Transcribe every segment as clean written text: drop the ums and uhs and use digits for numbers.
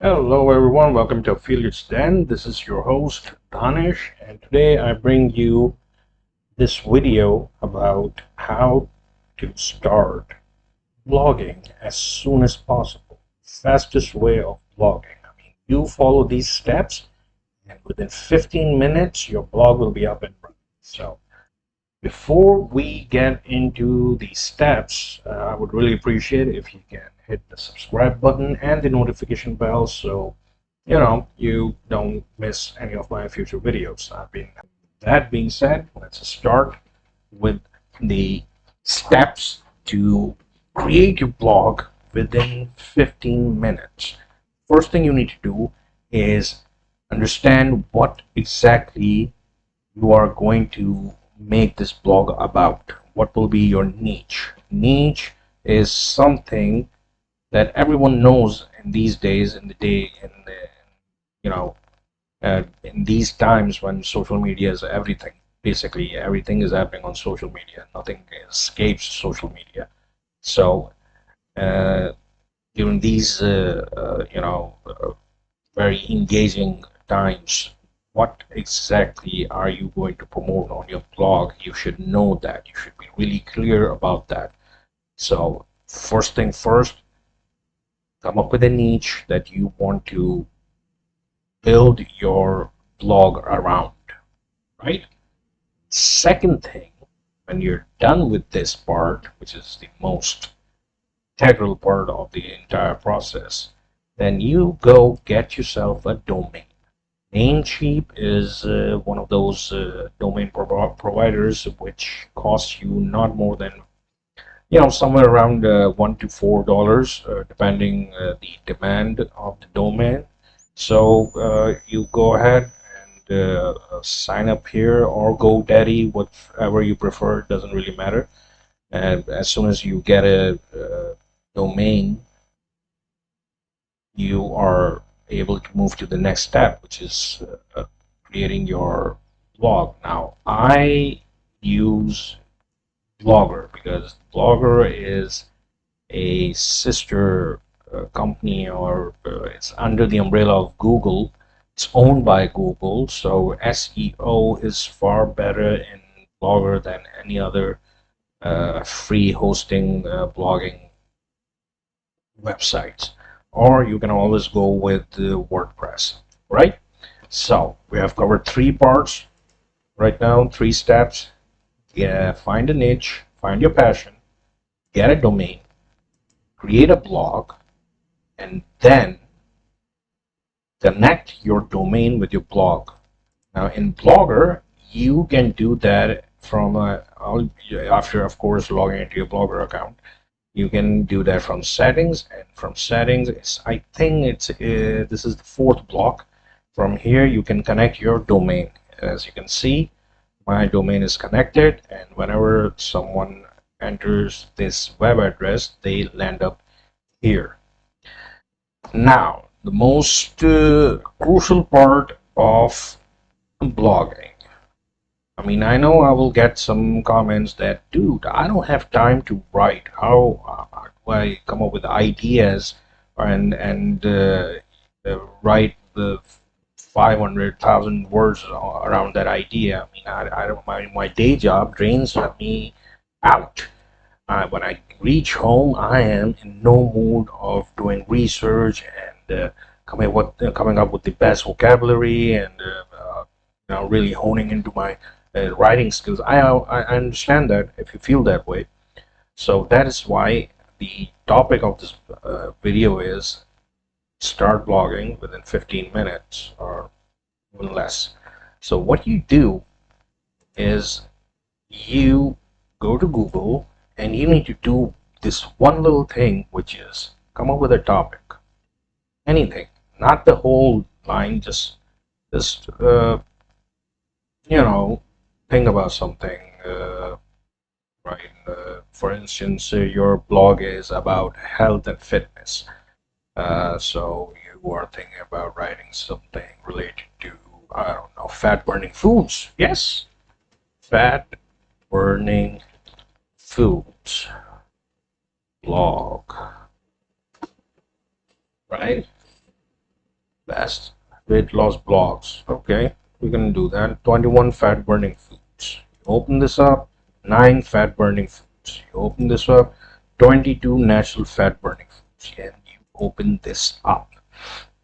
Hello everyone, welcome to Affiliates Den. This is your host Danish, and today I bring you this video about how to start blogging as soon as possible. Fastest way of blogging. You follow these steps, and within 15 minutes, your blog will be up and running. So, before we get into these steps, I would really appreciate it if you can hit the subscribe button and the notification bell so you don't miss any of my future videos. That being said, let's start with the steps to create your blog within 15 minutes. First thing you need to do is understand what exactly you are going to make this blog about. What will be your niche? Niche is something that everyone knows in these days, you know, in these times when social media is everything. Basically, everything is happening on social media. Nothing escapes social media. So, uh, during these, very engaging times, what exactly are you going to promote on your blog? You should know that. You should be really clear about that. So, first thing first, come up with a niche that you want to build your blog around, right? Second thing, when you're done with this part, which is the most integral part of the entire process, then you go get yourself a domain. Namecheap is one of those domain providers which costs you not more than somewhere around $1 to $4, depending the demand of the domain. So you go ahead and sign up here or GoDaddy, whatever you prefer, doesn't really matter. And as soon as you get a domain, you are able to move to the next step, which is creating your blog. Now, I use Blogger because Blogger is a sister company, or it's under the umbrella of Google. It's owned by Google, so SEO is far better in Blogger than any other free hosting blogging websites. Or you can always go with WordPress, right? So we have covered three parts right now, three steps. Yeah, find a niche, find your passion, get a domain, create a blog, and then connect your domain with your blog. Now, in Blogger, you can do that from after, of course, logging into your Blogger account. You can do that from settings, and from settings, I think this is the fourth block. From here, you can connect your domain. As you can see, my domain is connected, and whenever someone enters this web address, they land up here. Now, the most crucial part of blogging. I mean, I know I will get some comments that, dude, I don't have time to write. How do I come up with ideas and write the 500,000 words around that idea? I mean, I don't. My day job drains me out. When I reach home, I am in no mood of doing research and coming up with the best vocabulary and really honing into my writing skills. I understand that if you feel that way. So that is why the topic of this video is start blogging within 15 minutes or even less. So what you do is you go to Google and you need to do this one little thing, which is come up with a topic, anything, not the whole line, just you know think about something, right? For instance, your blog is about health and fitness, so you are thinking about writing something related to, I don't know, fat burning foods. Yes, fat burning foods blog, right? Best weight loss blogs. Okay, we're gonna do that. 21 fat burning foods. You open this up, 9 fat burning foods. You open this up, 22 natural fat burning foods. And you open this up.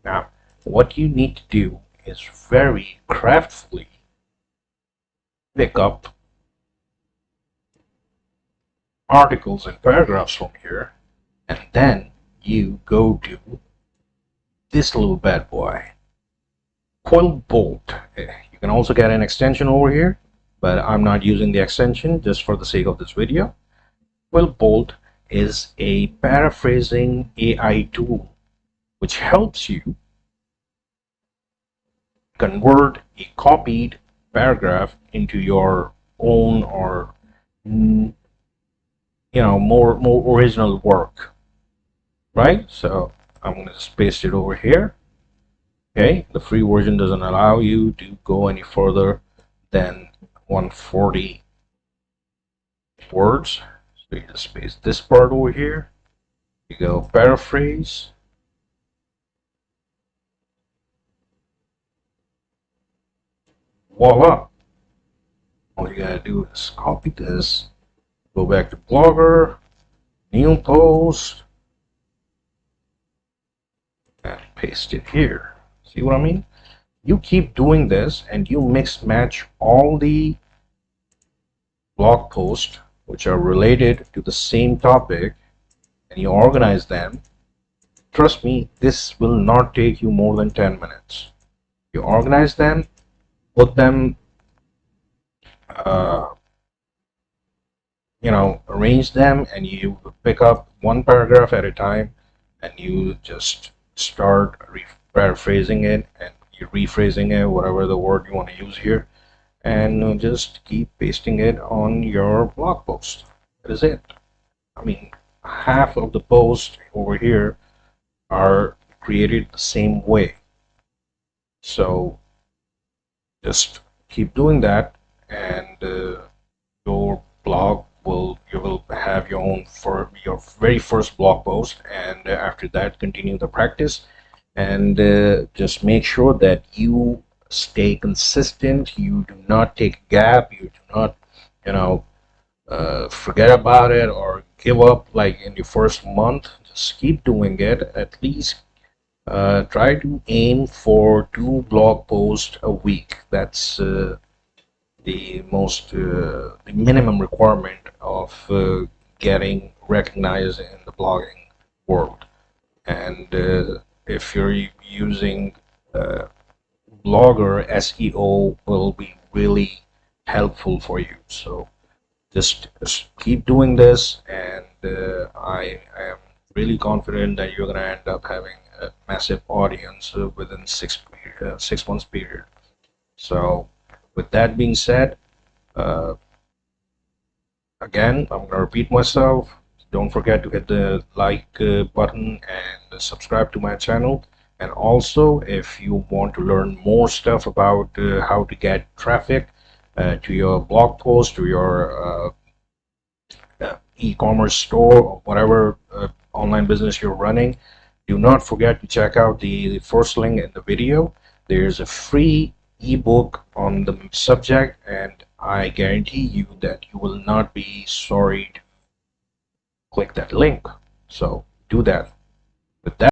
Now, what you need to do is very craftfully pick up articles and paragraphs from here, and then you go to this little bad boy, Coil Bolt. You can also get an extension over here, but I'm not using the extension just for the sake of this video. Coil Bolt is a paraphrasing AI tool which helps you convert a copied paragraph into your own, or more original work, right? So I'm going to just paste it over here. Okay, the free version doesn't allow you to go any further than 140 words. So you just paste this part over here. You go paraphrase. Voila. All you gotta do is copy this, go back to Blogger, new post, and paste it here. See what I mean? You keep doing this and you mix match all the blog posts which are related to the same topic, and you organize them. Trust me, this will not take you more than 10 minutes. You organize them, put them, uh, arrange them, and you pick up one paragraph at a time, and you just start paraphrasing it, and you rephrasing it, whatever the word you want to use here, and just keep pasting it on your blog post. That is it. I mean, half of the posts over here are created the same way. So just keep doing that, and your blog you will have your own for your very first blog post, and after that continue the practice, and just make sure that you stay consistent. You do not take a gap. You do not forget about it or give up like in your first month. Just keep doing it. At least try to aim for 2 blog posts a week. That's the minimum requirement of getting recognized in the blogging world. And if you're using Blogger, SEO will be really helpful for you. So just keep doing this, and I am really confident that you're going to end up having a massive audience within 6 months period. So with that being said, again, I'm going to repeat myself. Don't forget to hit the like button and subscribe to my channel. And also, if you want to learn more stuff about how to get traffic to your blog post, to your e-commerce store, or whatever online business you're running, do not forget to check out the first link in the video. There's a free ebook on the subject, and I guarantee you that you will not be sorry to click that link. So do that. With that